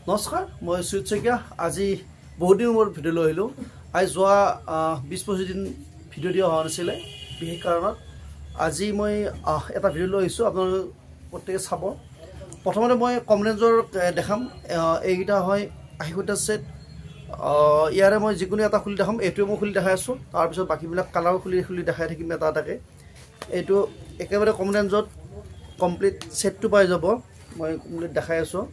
নমস্কাৰ মই সুজিত শইকীয়া আজি বহুত দিনৰ মূৰত ভিডিঅ' লৈ আহিলোঁ আজি যোৱা 20-25 দিন ভিডিঅ' দিয়া হোৱা নাছিলে বিশেষ কাৰণত আজি মই এটা ভিডিঅ' লৈ আহিছোঁ আপোনালোকে প্ৰত্যেকে চাব প্ৰথমতে মই কম ৰেঞ্জৰ দেখাম এইকেইটা হয় 80 সেট ইয়াৰে মই যিকোনো এটা খুলি দেখাম এইটোৱে মই খুলি দেখাই আছোঁ তাৰপিছত বাকীবিলাক কালাৰ খুলি দেখাই থাকিম এটা এটাকৈ এইটো একেবাৰে কম ৰেঞ্জত কমপ্লিট সেটটো পাই যাব মই কমপ্লিট দেখাই আছোঁ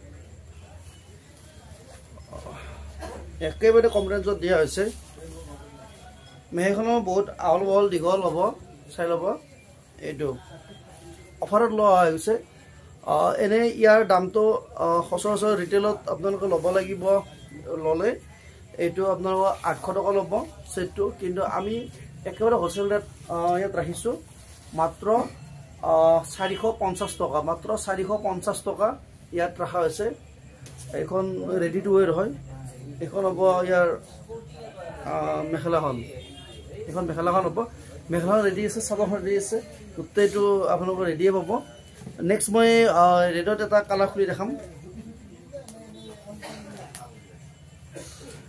একেবাৰে কম ৰেঞ্জত দিয়া হৈছে মেহেখনৰ বহুত আহল বহল দীঘল হ'ব চাই ল'ব এইটো অফাৰত লোৱা হৈছে এনে ইয়াৰ দামটো সচৰাচৰ ৰিটেইলত আপোনালোকে ল'ব লাগিব ল'লে এইটো আপোনালোকৰ 800 টকা ল'ব সেটটো কিন্তু আমি একেবাৰে হোলচেল ৰেট ইয়াত ৰাখিছোঁ মাত্ৰ 450 টকা মাত্ৰ 450 টকা ইয়াত ৰাখা হৈছে এখন ৰেডি টু ৱেৰ হয় এখন হ'ব ইয়াৰ মেখেলাখন এখন মেখেলাখন হ'ব মেখেলাখন ৰেডি আছে চাদৰখন ৰেডি আছে গোটেইটো আপোনালোকৰ ৰেডিয়ে পাব নেক্সট মই ৰেডত এটা কালাৰ খুলি দেখাম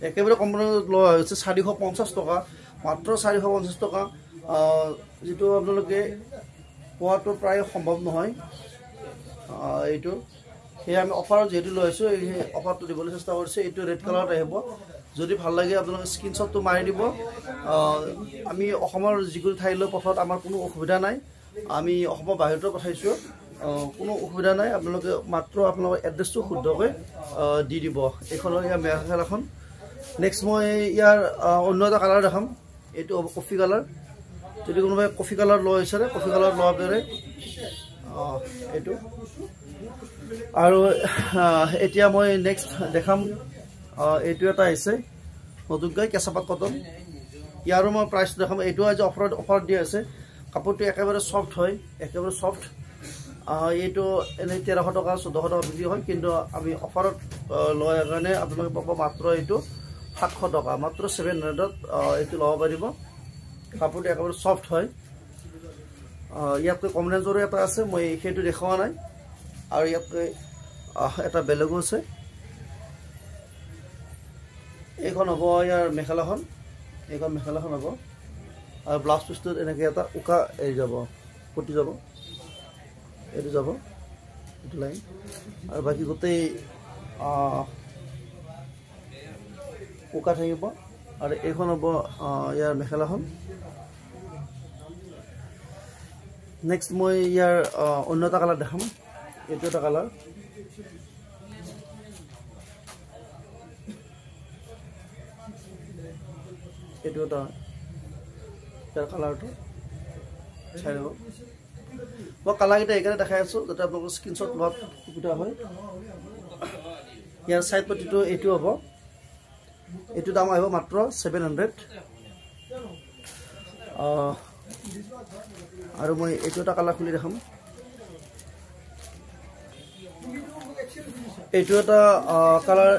একেবাৰে কম ৰেঞ্জত লোৱা হৈছে 450 টকা মাত্ৰ 450 টকা যেটো আপোনালোকে পোৱাটো প্ৰায় সম্ভৱ নহয় এইটো সেই আমি অফাৰত যেহেতু লৈ আছোঁ এই অফাৰটো দিবলৈ চেষ্টা কৰিছে এইটো ৰেড কালাৰত আহিব যদি ভাল লাগে আপোনালোকে স্ক্ৰীনশ্বটটো মাৰি দিব আমি অসমৰ যিকোনো ঠাইলৈ পঠাত আমাৰ কোনো অসুবিধা নাই আমি অসমৰ বাহিৰতো পঠাইছোঁ কোনো অসুবিধা নাই আপোনালোকে মাত্ৰ আপোনালোকৰ এড্ৰেছটো শুদ্ধকৈ দি দিব এইখনৰ ইয়াৰ মেখেলাখন নেক্সট মই ইয়াৰ অন্য এটা কালাৰ দেখাম এইটো হ'ব কফি কালাৰ যদি কোনোবাই কফি কালাৰ লোৱা বিচাৰে কফি কালাৰ লোৱা পাৰে এইটো আৰু এতিয়া মই নেক্সট দেখাম এইটো এটা আহিছে নতুনকৈ কেঁচাপাত কটন ইয়াৰো মই প্ৰাইচ দেখাম এইটো আজি অফাৰত দিয়া আছে কাপোৰটো একেবাৰে চফ্ট হয় একেবাৰে চফ্ট এইটো এনেই 1300 টকা 1400 টকা বিক্ৰী হয় কিন্তু আমি অফাৰত লোৱাৰ কাৰণে আপোনালোকে পাব মাত্ৰ এইটো 700 টকা মাত্ৰ 700ত এইটো ল'ব পাৰিব কাপোৰটো একেবাৰে চফ্ট হয় ইয়াতকৈ কম ৰেঞ্জৰো এটা আছে মই সেইটো দেখুওৱা নাই আৰু ইয়াতকৈ এটা বেলেগো আছে এইখন হ'ব ইয়াৰ মেখেলাখন এইখন মেখেলাখন হ'ব আৰু ব্লাউজ পিচটোত এনেকৈ এটা উকা এৰি যাব ফুটি যাব এইটো যাব এইটো লাইন আৰু বাকী গোটেই উকা থাকিব আৰু এইখন হ'ব ইয়াৰ মেখেলাখন নেক্সট মই ইয়াৰ অন্য এটা কালাৰ দেখাম এইটো এটা কালাৰ এইটো এটা ইয়াৰ কালাৰটো চাই ল'ব মই কালাৰকেইটা এইকাৰণে দেখাই আছোঁ যাতে আপোনালোকৰ স্ক্ৰীনশ্বট লোৱাত সুবিধা হয় ইয়াৰ চাইড পটিটো এইটো হ'ব এইটো দাম আহিব মাত্ৰ 700 আৰু মই এইটো এটা কালাৰ খুলি দেখাম এইটো এটা কালাৰ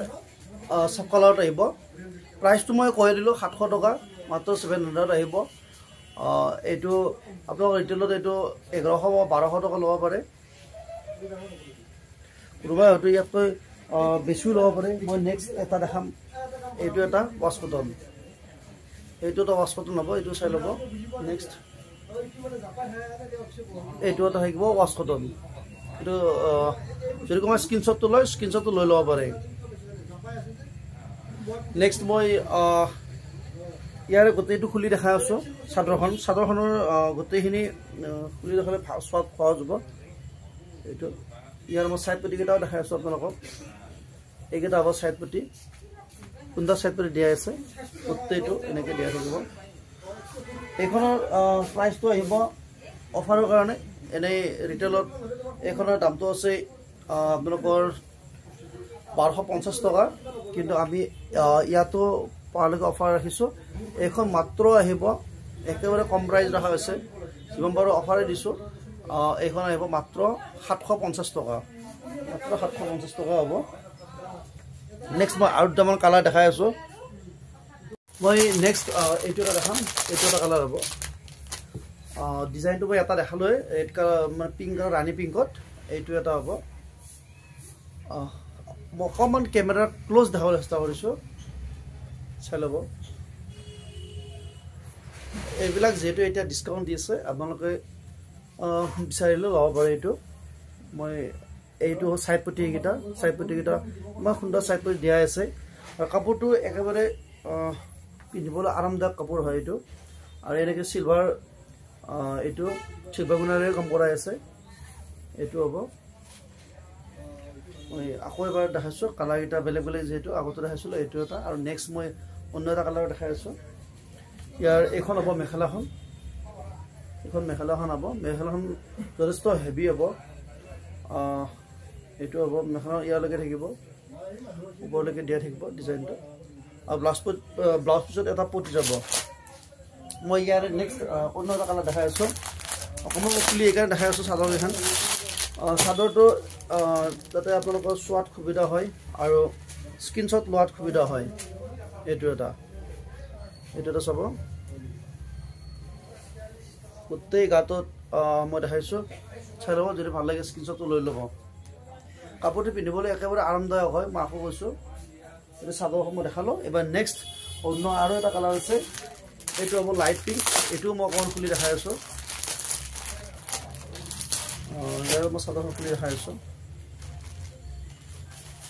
চব কালাৰত আহিব প্ৰাইচটো মই কৈ দিলোঁ 700 টকা মাত্ৰ 700 আহিব এইটো আপোনালোকৰ ৰিটেইলত এইটো 1100 বা 1200 টকা ল'ব পাৰে কোনোবাই হয়তো ইয়াতকৈ বেছিও ল'ব পাৰে মই নেক্সট এটা দেখাম এইটো এটা ৱাছ কটন এইটো এটা ৱাছ কটন হ'ব এইটো চাই ল'ব নেক্সট এইটো এটা থাকিব ৱাছ কটন এইটো যদি কোনোবাই স্ক্ৰীনশ্বটটো লৈ ল'ব পাৰে নেক্সট মই ইয়াৰে গোটেইটো খুলি দেখাই আছোঁ চাদৰখনৰ গোটেইখিনি খুলি দেখালে চোৱাত সহজ হ'ব এইটো ইয়াৰ মই চাইড পটিকেইটাও দেখাই আছোঁ আপোনালোকক এইকেইটা হ'ব চাইড পটি কোনটা চাইড পটি দিয়া আছে গোটেইটো এনেকৈ দিয়া থাকিব এইখনৰ প্ৰাইচটো আহিব অফাৰৰ কাৰণে এনেই ৰিটেইলত এইখনৰ দামটো আছে আপোনালোকৰ 1250 টকা কিন্তু আমি ইয়াতো পাৰলৈকে অফাৰ ৰাখিছোঁ এইখন মাত্ৰ আহিব একেবাৰে কম প্ৰাইচ ৰখা হৈছে যিমান পাৰোঁ অফাৰে দিছোঁ এইখন আহিব মাত্ৰ 750 টকা মাত্ৰ 750 টকা হ'ব নেক্সট মই আৰু দুটামান কালাৰ দেখাই আছোঁ মই নেক্সট এইটো এটা দেখাম এইটো এটা কালাৰ হ'ব ডিজাইনটো মই এটা দেখালোৱে ৰেড কালাৰ মানে পিংক কালাৰ ৰাণী পিংকত এইটো এটা হ'ব অকণমান কেমেৰাৰ ক্ল'জ দেখাবলৈ চেষ্টা কৰিছোঁ চাই ল'ব এইবিলাক যিহেতু এতিয়া ডিছকাউণ্ট দি আছে আপোনালোকে বিচাৰিলেও ল'ব পাৰে এইটো মই এইটো চাইড পটিকেইটা ইমান সুন্দৰ চাইড পটি দিয়া আছে আৰু কাপোৰটো একেবাৰে পিন্ধিবলৈ আৰামদায়ক কাপোৰ হয় এইটো আৰু এনেকৈ চিলভাৰ এইটো চিলভাৰ গুণাৰে কাম কৰাই আছে এইটো হ'ব মই আকৌ এবাৰ দেখাইছোঁ কালাৰকেইটা বেলেগ বেলেগ যিহেতু আগতে দেখাইছিলোঁ এইটো এটা আৰু নেক্সট মই অন্য এটা কালাৰ দেখাই আছোঁ ইয়াৰ এইখন হ'ব মেখেলাখন হ'ব মেখেলাখন যথেষ্ট হেভি হ'ব এইটো হ'ব মেখেলা ইয়ালৈকে থাকিব ওপৰলৈকে দিয়া থাকিব ডিজাইনটো আৰু ব্লাউজ পিছত এটা পটি যাব মই ইয়াৰ নেক্সট অন্য এটা কালাৰ দেখাই আছোঁ অকণমান খুলি এইকাৰণে দেখাই আছোঁ চাদৰকেইখন চাদৰটো যাতে আপোনালোকৰ চোৱাত সুবিধা হয় আৰু স্ক্ৰীনশ্বট লোৱাত সুবিধা হয় এইটো এটা চাব গোটেই গাটোত মই দেখাইছোঁ চাই ল'ব যদি ভাল লাগে স্ক্ৰীনশ্বটটো লৈ ল'ব কাপোৰটো পিন্ধিবলৈ একেবাৰে আৰামদায়ক হয় মই আকৌ কৈছোঁ এইটো চাদৰখন মই দেখালোঁ এবাৰ নেক্সট অন্য আৰু এটা কালাৰ আছে এইটো হ'ব লাইট পিংক এইটোও মই অকণমান খুলি দেখাই আছোঁ ইয়াৰ মই চাদৰখন খুলি দেখাই আছোঁ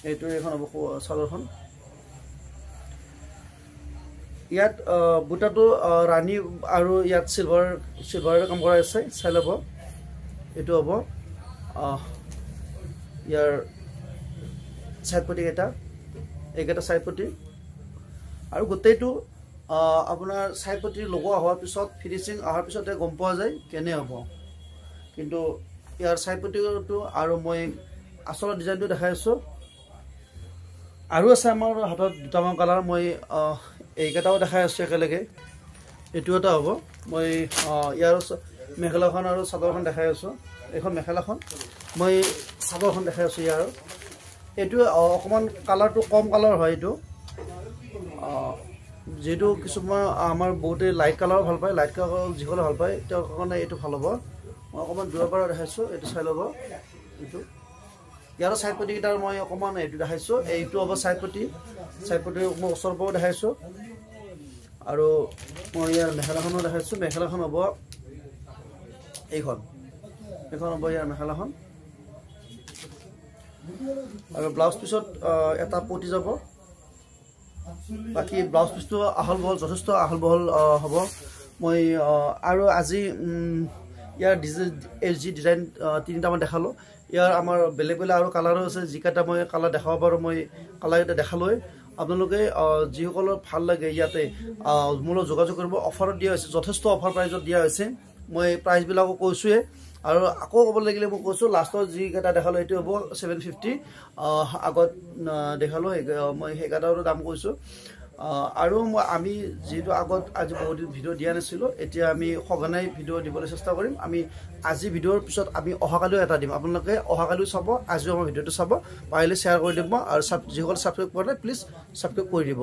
এইটো এইখন হ'ব চাদৰখন ইয়াত বুটাটো ৰাণী আৰু ইয়াত চিলভাৰেৰে কাম কৰা আছে চাই ল'ব এইটো হ'ব ইয়াৰ চাইড পটি এইকেইটা চাইড পটি আৰু গোটেইটো আপোনাৰ চাইড পটি লগোৱা হোৱাৰ পিছত ফিনিচিং অহাৰ পিছতে গম পোৱা যায় কেনে হ'ব কিন্তু ইয়াৰ চাইড পটিটো আৰু মই আচলৰ ডিজাইনটো দেখাই আছোঁ আৰু আছে আমাৰ হাতত দুটামান কালাৰ মই এইকেইটাও দেখাই আছোঁ একেলগে এইটো এটা হ'ব মই ইয়াৰ মেখেলাখন আৰু চাদৰখন দেখাই আছোঁ এইখন মেখেলাখন মই চাদৰখন দেখাই আছোঁ ইয়াৰ এইটো অকণমান কালাৰটো কম কালাৰ হয় এইটো যিহেতু কিছুমান আমাৰ বহুতে লাইট কালাৰো ভাল পায় লাইট কালাৰ যিসকলে ভাল পায় তেওঁৰ কাৰণে এইটো ভাল হ'ব মই অকণমান দূৰৰ পৰা দেখাইছোঁ এইটো চাই ল'ব এইটো ইয়াৰ চাইড পটিকেইটাৰ মই অকণমান এইটো দেখাইছোঁ এইটো হ'ব চাইড পটি মই ওচৰৰ পৰাও দেখাইছোঁ আৰু মই ইয়াৰ মেখেলাখনো দেখাইছোঁ মেখেলাখন হ'ব এইখন হ'ব ইয়াৰ মেখেলাখন আৰু ব্লাউজ পিছত এটা পটি যাব বাকী ব্লাউজ পিচটো আহল বহল যথেষ্ট আহল বহল হ'ব মই আৰু আজি ইয়াৰ যি ডিজাইন তিনিটামান দেখালোঁ ইয়াৰ আমাৰ বেলেগ বেলেগ আৰু কালাৰো আছে যিকেইটা মই কালাৰ দেখাব পাৰোঁ মই কালাৰকেইটা দেখালৈ আপোনালোকে যিসকলৰ ভাল লাগে ইয়াতে মোৰ লগত যোগাযোগ কৰিব অফাৰত দিয়া হৈছে যথেষ্ট অফাৰ প্ৰাইজত দিয়া হৈছে মই প্ৰাইচবিলাকো কৈছোঁৱে আৰু আকৌ ক'ব লাগিলে মই কৈছোঁ লাষ্টত যিকেইটা দেখালোঁ এইটো হ'ব 750 আগত দেখালোঁ মই সেইকেইটাৰো দাম কৈছোঁ আৰু আমি যিহেতু আগত আজি বহুত দিন ভিডিঅ' দিয়া নাছিলোঁ এতিয়া আমি সঘনাই ভিডিঅ' দিবলৈ চেষ্টা কৰিম আমি আজি ভিডিঅ'ৰ পিছত আমি অহাকালিও এটা দিম আপোনালোকে অহাকালিও চাব আজিও আমাৰ ভিডিঅ'টো চাব পাৰিলে শ্বেয়াৰ কৰি দিব আৰু যিসকল ছাবস্ক্ৰাইব কৰা নাই প্লিজ ছাবস্ক্ৰাইব কৰি দিব